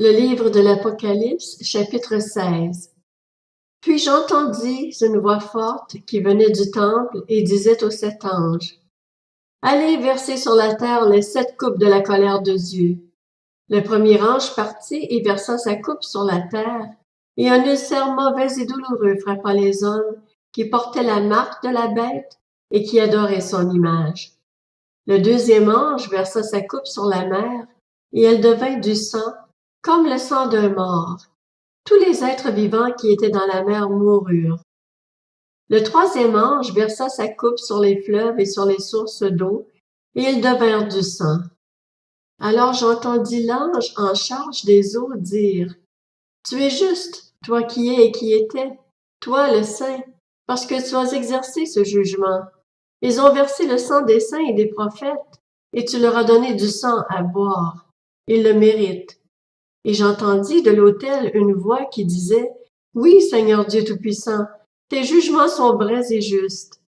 Le livre de l'Apocalypse, chapitre 16. Puis j'entendis une voix forte qui venait du temple et disait aux 7 anges, « Allez verser sur la terre les 7 coupes de la colère de Dieu. » Le premier ange partit et versa sa coupe sur la terre, et un ulcère mauvais et douloureux frappa les hommes qui portaient la marque de la bête et qui adoraient son image. Le deuxième ange versa sa coupe sur la mer, et elle devint du sang, comme le sang d'un mort. Tous les êtres vivants qui étaient dans la mer moururent. Le troisième ange versa sa coupe sur les fleuves et sur les sources d'eau, et ils devinrent du sang. Alors j'entendis l'ange en charge des eaux dire, « Tu es juste, toi qui es et qui étais, toi le Saint, parce que tu as exercé ce jugement. Ils ont versé le sang des saints et des prophètes, et tu leur as donné du sang à boire. Ils le méritent. » Et j'entendis de l'autel une voix qui disait, « Oui, Seigneur Dieu Tout-Puissant, tes jugements sont vrais et justes. »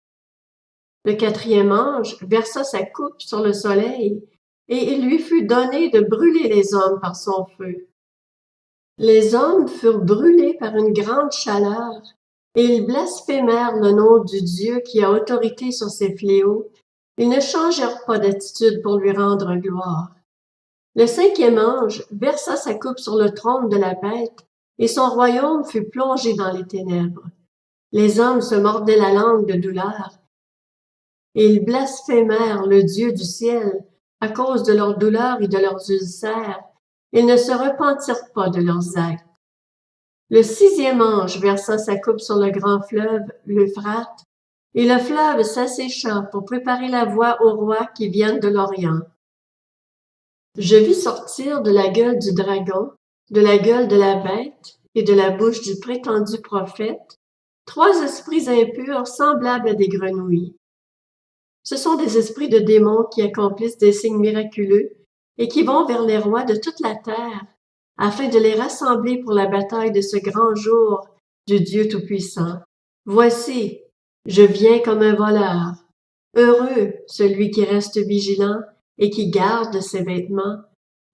Le quatrième ange versa sa coupe sur le soleil, et il lui fut donné de brûler les hommes par son feu. Les hommes furent brûlés par une grande chaleur, et ils blasphémèrent le nom du Dieu qui a autorité sur ces fléaux. Ils ne changèrent pas d'attitude pour lui rendre gloire. Le cinquième ange versa sa coupe sur le trône de la bête, et son royaume fut plongé dans les ténèbres. Les hommes se mordaient la langue de douleur, et ils blasphémèrent le Dieu du ciel à cause de leurs douleurs et de leurs ulcères. Ils ne se repentirent pas de leurs actes. Le sixième ange versa sa coupe sur le grand fleuve, l'Euphrate, et le fleuve s'assécha pour préparer la voie aux rois qui viennent de l'Orient. Je vis sortir de la gueule du dragon, de la gueule de la bête et de la bouche du prétendu prophète, 3 esprits impurs semblables à des grenouilles. Ce sont des esprits de démons qui accomplissent des signes miraculeux et qui vont vers les rois de toute la terre, afin de les rassembler pour la bataille de ce grand jour du Dieu Tout-Puissant. Voici, je viens comme un voleur. Heureux celui qui reste vigilant et qui garde ses vêtements,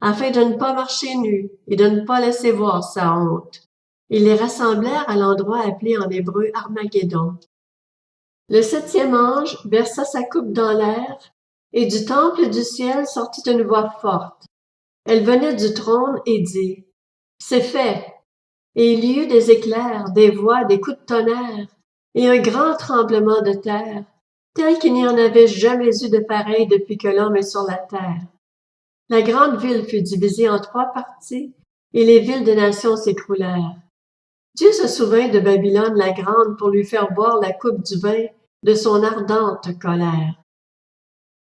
afin de ne pas marcher nu et de ne pas laisser voir sa honte. Ils les rassemblèrent à l'endroit appelé en hébreu Armageddon. Le septième ange versa sa coupe dans l'air, et du temple du ciel sortit une voix forte. Elle venait du trône et dit, « C'est fait. » Et il y eut des éclairs, des voix, des coups de tonnerre, et un grand tremblement de terre, tel qu'il n'y en avait jamais eu de pareil depuis que l'homme est sur la terre. La grande ville fut divisée en 3 parties, et les villes des nations s'écroulèrent. Dieu se souvint de Babylone la grande pour lui faire boire la coupe du vin de son ardente colère.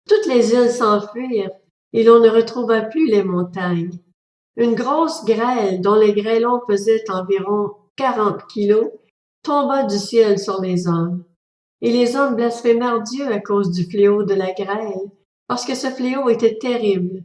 Toutes les îles s'enfuirent, et l'on ne retrouva plus les montagnes. Une grosse grêle, dont les grêlons pesaient environ 40 kilos, tomba du ciel sur les hommes. Et les hommes blasphémèrent Dieu à cause du fléau de la grêle, parce que ce fléau était terrible,